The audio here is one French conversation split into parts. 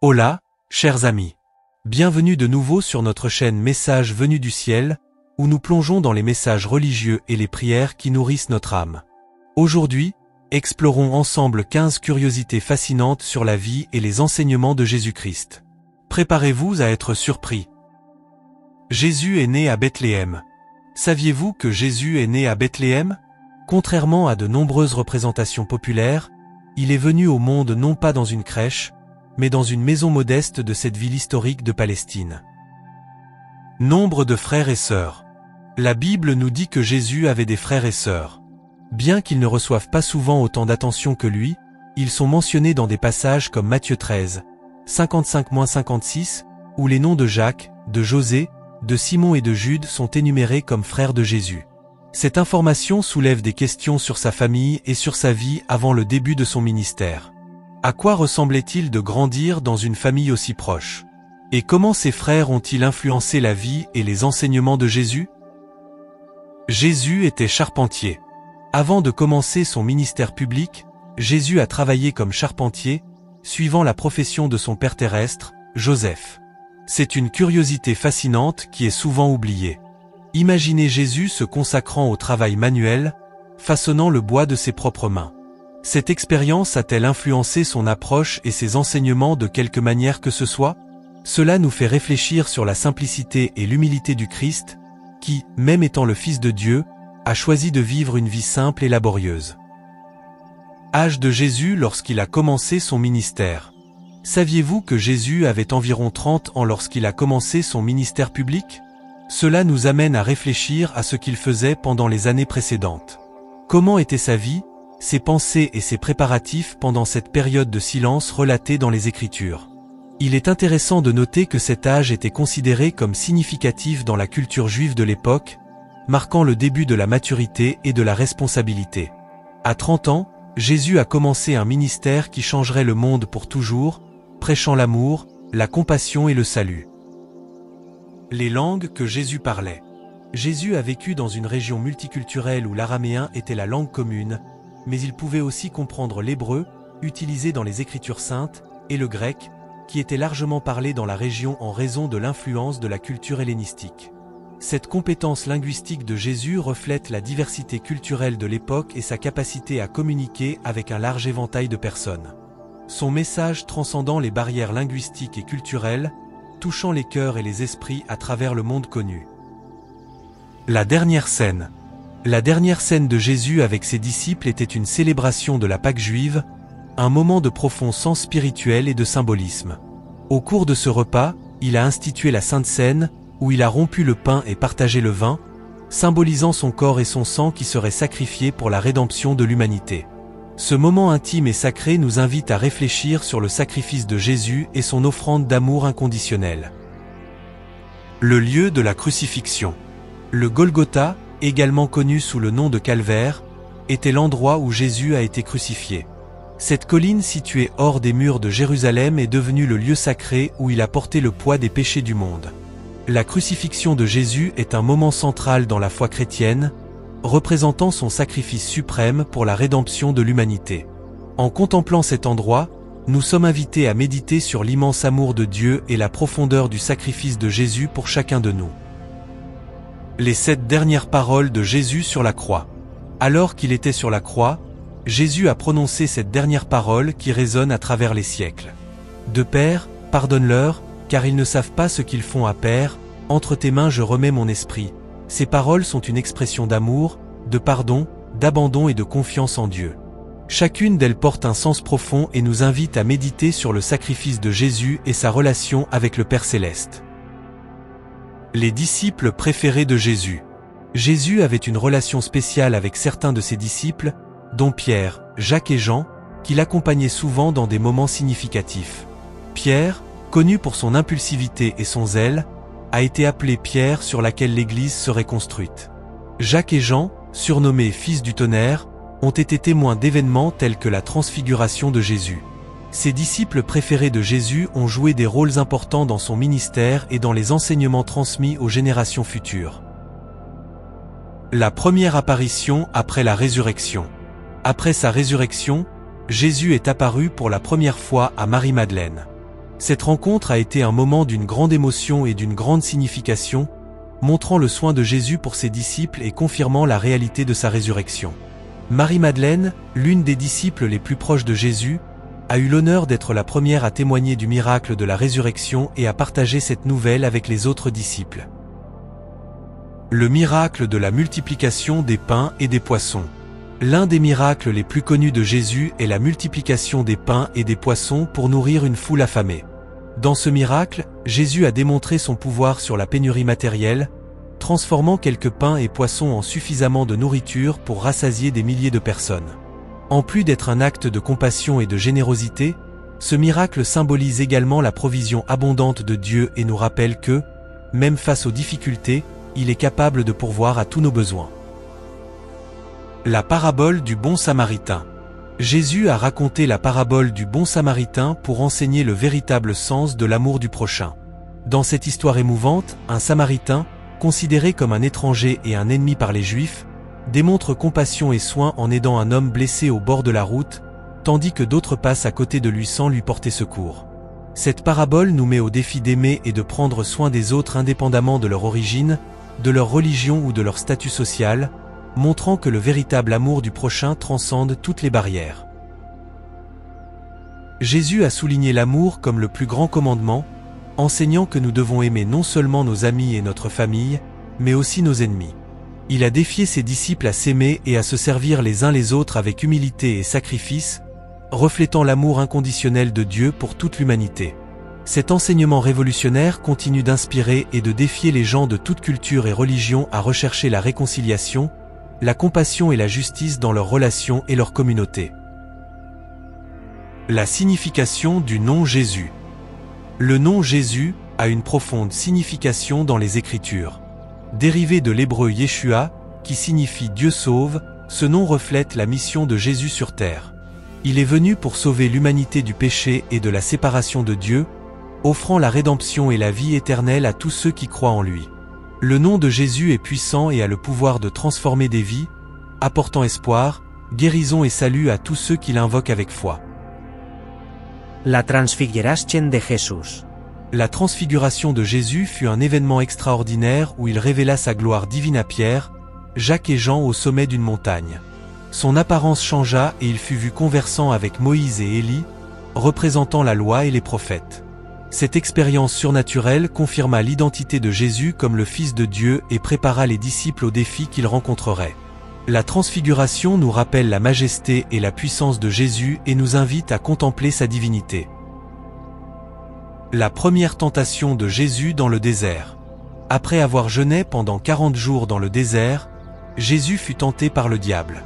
Hola, chers amis. Bienvenue de nouveau sur notre chaîne Messages venus du ciel, où nous plongeons dans les messages religieux et les prières qui nourrissent notre âme. Aujourd'hui, explorons ensemble 15 curiosités fascinantes sur la vie et les enseignements de Jésus-Christ. Préparez-vous à être surpris. Jésus est né à Bethléem. Saviez-vous que Jésus est né à Bethléem? Contrairement à de nombreuses représentations populaires, il est venu au monde non pas dans une crèche, mais dans une maison modeste de cette ville historique de Palestine. Nombre de frères et sœurs. La Bible nous dit que Jésus avait des frères et sœurs. Bien qu'ils ne reçoivent pas souvent autant d'attention que lui, ils sont mentionnés dans des passages comme Matthieu 13, 55-56, où les noms de Jacques, de José, de Simon et de Jude sont énumérés comme frères de Jésus. Cette information soulève des questions sur sa famille et sur sa vie avant le début de son ministère. À quoi ressemblait-il de grandir dans une famille aussi proche? Et comment ses frères ont-ils influencé la vie et les enseignements de Jésus? Jésus était charpentier. Avant de commencer son ministère public, Jésus a travaillé comme charpentier, suivant la profession de son père terrestre, Joseph. C'est une curiosité fascinante qui est souvent oubliée. Imaginez Jésus se consacrant au travail manuel, façonnant le bois de ses propres mains. Cette expérience a-t-elle influencé son approche et ses enseignements de quelque manière que ce soit? Cela nous fait réfléchir sur la simplicité et l'humilité du Christ, qui, même étant le Fils de Dieu, a choisi de vivre une vie simple et laborieuse. Âge de Jésus lorsqu'il a commencé son ministère. Saviez-vous que Jésus avait environ 30 ans lorsqu'il a commencé son ministère public? Cela nous amène à réfléchir à ce qu'il faisait pendant les années précédentes. Comment était sa vie, ses pensées et ses préparatifs pendant cette période de silence relatée dans les Écritures? Il est intéressant de noter que cet âge était considéré comme significatif dans la culture juive de l'époque, marquant le début de la maturité et de la responsabilité. À 30 ans, Jésus a commencé un ministère qui changerait le monde pour toujours, prêchant l'amour, la compassion et le salut. Les langues que Jésus parlait. Jésus a vécu dans une région multiculturelle où l'araméen était la langue commune, mais il pouvait aussi comprendre l'hébreu, utilisé dans les Écritures saintes, et le grec, qui était largement parlé dans la région en raison de l'influence de la culture hellénistique. Cette compétence linguistique de Jésus reflète la diversité culturelle de l'époque et sa capacité à communiquer avec un large éventail de personnes. Son message transcendant les barrières linguistiques et culturelles, touchant les cœurs et les esprits à travers le monde connu. La dernière scène. La dernière scène de Jésus avec ses disciples était une célébration de la Pâque juive, un moment de profond sens spirituel et de symbolisme. Au cours de ce repas, il a institué la Sainte Seine, où il a rompu le pain et partagé le vin, symbolisant son corps et son sang qui seraient sacrifiés pour la rédemption de l'humanité. Ce moment intime et sacré nous invite à réfléchir sur le sacrifice de Jésus et son offrande d'amour inconditionnel. Le lieu de la crucifixion. Le Golgotha, également connu sous le nom de Calvaire, était l'endroit où Jésus a été crucifié. Cette colline située hors des murs de Jérusalem est devenue le lieu sacré où il a porté le poids des péchés du monde. La crucifixion de Jésus est un moment central dans la foi chrétienne, représentant son sacrifice suprême pour la rédemption de l'humanité. En contemplant cet endroit, nous sommes invités à méditer sur l'immense amour de Dieu et la profondeur du sacrifice de Jésus pour chacun de nous. Les 7 dernières paroles de Jésus sur la croix. Alors qu'il était sur la croix, Jésus a prononcé cette dernière parole qui résonne à travers les siècles. De Père, pardonne-leur, car ils ne savent pas ce qu'ils font à Père, entre tes mains je remets mon esprit. Ces paroles sont une expression d'amour, de pardon, d'abandon et de confiance en Dieu. Chacune d'elles porte un sens profond et nous invite à méditer sur le sacrifice de Jésus et sa relation avec le Père Céleste. Les disciples préférés de Jésus. Jésus avait une relation spéciale avec certains de ses disciples, dont Pierre, Jacques et Jean, qui l'accompagnaient souvent dans des moments significatifs. Pierre, connu pour son impulsivité et son zèle, a été appelé pierre sur laquelle l'Église serait construite. Jacques et Jean, surnommés fils du tonnerre, ont été témoins d'événements tels que la transfiguration de Jésus. Ses disciples préférés de Jésus ont joué des rôles importants dans son ministère et dans les enseignements transmis aux générations futures. La première apparition après la résurrection. Après sa résurrection, Jésus est apparu pour la première fois à Marie-Madeleine. Cette rencontre a été un moment d'une grande émotion et d'une grande signification, montrant le soin de Jésus pour ses disciples et confirmant la réalité de sa résurrection. Marie-Madeleine, l'une des disciples les plus proches de Jésus, a eu l'honneur d'être la première à témoigner du miracle de la résurrection et à partager cette nouvelle avec les autres disciples. Le miracle de la multiplication des pains et des poissons. L'un des miracles les plus connus de Jésus est la multiplication des pains et des poissons pour nourrir une foule affamée. Dans ce miracle, Jésus a démontré son pouvoir sur la pénurie matérielle, transformant quelques pains et poissons en suffisamment de nourriture pour rassasier des milliers de personnes. En plus d'être un acte de compassion et de générosité, ce miracle symbolise également la provision abondante de Dieu et nous rappelle que, même face aux difficultés, il est capable de pourvoir à tous nos besoins. La parabole du bon samaritain. Jésus a raconté la parabole du bon samaritain pour enseigner le véritable sens de l'amour du prochain. Dans cette histoire émouvante, un samaritain, considéré comme un étranger et un ennemi par les Juifs, démontre compassion et soin en aidant un homme blessé au bord de la route, tandis que d'autres passent à côté de lui sans lui porter secours. Cette parabole nous met au défi d'aimer et de prendre soin des autres indépendamment de leur origine, de leur religion ou de leur statut social, montrant que le véritable amour du prochain transcende toutes les barrières. Jésus a souligné l'amour comme le plus grand commandement, enseignant que nous devons aimer non seulement nos amis et notre famille, mais aussi nos ennemis. Il a défié ses disciples à s'aimer et à se servir les uns les autres avec humilité et sacrifice, reflétant l'amour inconditionnel de Dieu pour toute l'humanité. Cet enseignement révolutionnaire continue d'inspirer et de défier les gens de toute culture et religion à rechercher la réconciliation, la compassion et la justice dans leurs relations et leur communauté. La signification du nom Jésus. Le nom Jésus a une profonde signification dans les Écritures. Dérivé de l'hébreu Yeshua, qui signifie Dieu sauve, ce nom reflète la mission de Jésus sur terre. Il est venu pour sauver l'humanité du péché et de la séparation de Dieu, offrant la rédemption et la vie éternelle à tous ceux qui croient en lui. Le nom de Jésus est puissant et a le pouvoir de transformer des vies, apportant espoir, guérison et salut à tous ceux qui l'invoquent avec foi. La transfiguración de Jesús. La transfiguration de Jésus fut un événement extraordinaire où il révéla sa gloire divine à Pierre, Jacques et Jean au sommet d'une montagne. Son apparence changea et il fut vu conversant avec Moïse et Élie, représentant la loi et les prophètes. Cette expérience surnaturelle confirma l'identité de Jésus comme le Fils de Dieu et prépara les disciples aux défis qu'ils rencontreraient. La transfiguration nous rappelle la majesté et la puissance de Jésus et nous invite à contempler sa divinité. La première tentation de Jésus dans le désert. Après avoir jeûné pendant 40 jours dans le désert, Jésus fut tenté par le diable.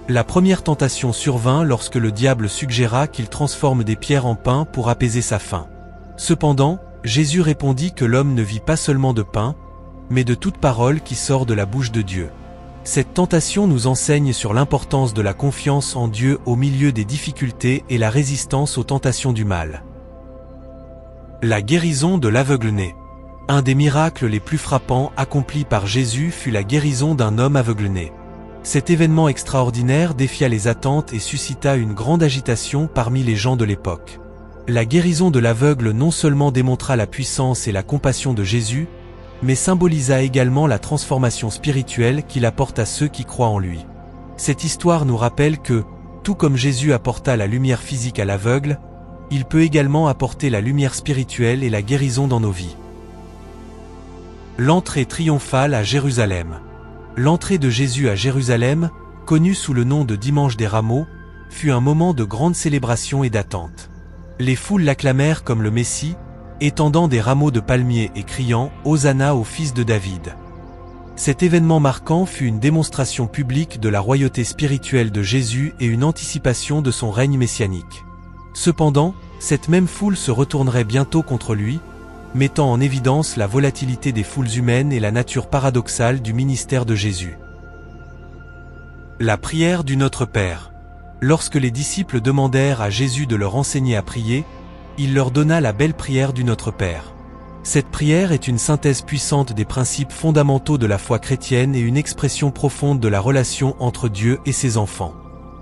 La première tentation survint lorsque le diable suggéra qu'il transforme des pierres en pain pour apaiser sa faim. Cependant, Jésus répondit que l'homme ne vit pas seulement de pain, mais de toute parole qui sort de la bouche de Dieu. Cette tentation nous enseigne sur l'importance de la confiance en Dieu au milieu des difficultés et la résistance aux tentations du mal. La guérison de l'aveugle-né. Un des miracles les plus frappants accomplis par Jésus fut la guérison d'un homme aveugle-né. Cet événement extraordinaire défia les attentes et suscita une grande agitation parmi les gens de l'époque. La guérison de l'aveugle non seulement démontra la puissance et la compassion de Jésus, mais symbolisa également la transformation spirituelle qu'il apporte à ceux qui croient en lui. Cette histoire nous rappelle que, tout comme Jésus apporta la lumière physique à l'aveugle, il peut également apporter la lumière spirituelle et la guérison dans nos vies. L'entrée triomphale à Jérusalem. L'entrée de Jésus à Jérusalem, connue sous le nom de Dimanche des Rameaux, fut un moment de grande célébration et d'attente. Les foules l'acclamèrent comme le Messie, étendant des rameaux de palmiers et criant « Hosanna au fils de David ». Cet événement marquant fut une démonstration publique de la royauté spirituelle de Jésus et une anticipation de son règne messianique. Cependant, cette même foule se retournerait bientôt contre lui, mettant en évidence la volatilité des foules humaines et la nature paradoxale du ministère de Jésus. La prière du Notre Père. Lorsque les disciples demandèrent à Jésus de leur enseigner à prier, il leur donna la belle prière du Notre Père. Cette prière est une synthèse puissante des principes fondamentaux de la foi chrétienne et une expression profonde de la relation entre Dieu et ses enfants.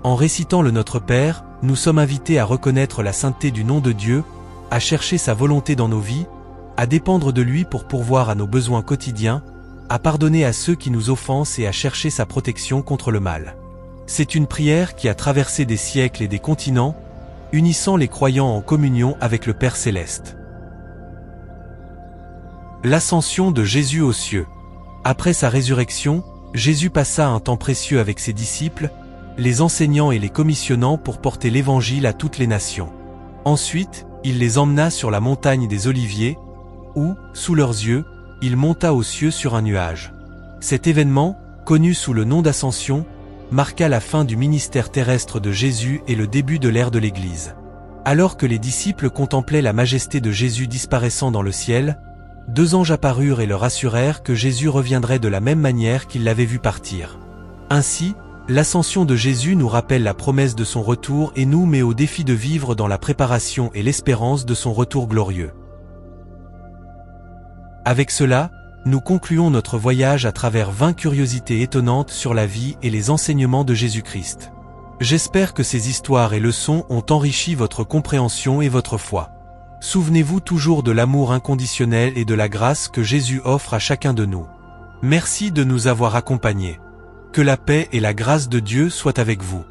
En récitant le Notre Père, nous sommes invités à reconnaître la sainteté du nom de Dieu, à chercher sa volonté dans nos vies, à dépendre de lui pour pourvoir à nos besoins quotidiens, à pardonner à ceux qui nous offensent et à chercher sa protection contre le mal. C'est une prière qui a traversé des siècles et des continents, unissant les croyants en communion avec le Père Céleste. L'ascension de Jésus aux cieux. Après sa résurrection, Jésus passa un temps précieux avec ses disciples, les enseignant et les commissionnant pour porter l'Évangile à toutes les nations. Ensuite, il les emmena sur la montagne des Oliviers, où, sous leurs yeux, il monta aux cieux sur un nuage. Cet événement, connu sous le nom d'Ascension, marqua la fin du ministère terrestre de Jésus et le début de l'ère de l'Église. Alors que les disciples contemplaient la majesté de Jésus disparaissant dans le ciel, 2 anges apparurent et leur assurèrent que Jésus reviendrait de la même manière qu'ils l'avaient vu partir. Ainsi, l'ascension de Jésus nous rappelle la promesse de son retour et nous met au défi de vivre dans la préparation et l'espérance de son retour glorieux. Avec cela, nous concluons notre voyage à travers 20 curiosités étonnantes sur la vie et les enseignements de Jésus-Christ. J'espère que ces histoires et leçons ont enrichi votre compréhension et votre foi. Souvenez-vous toujours de l'amour inconditionnel et de la grâce que Jésus offre à chacun de nous. Merci de nous avoir accompagnés. Que la paix et la grâce de Dieu soient avec vous.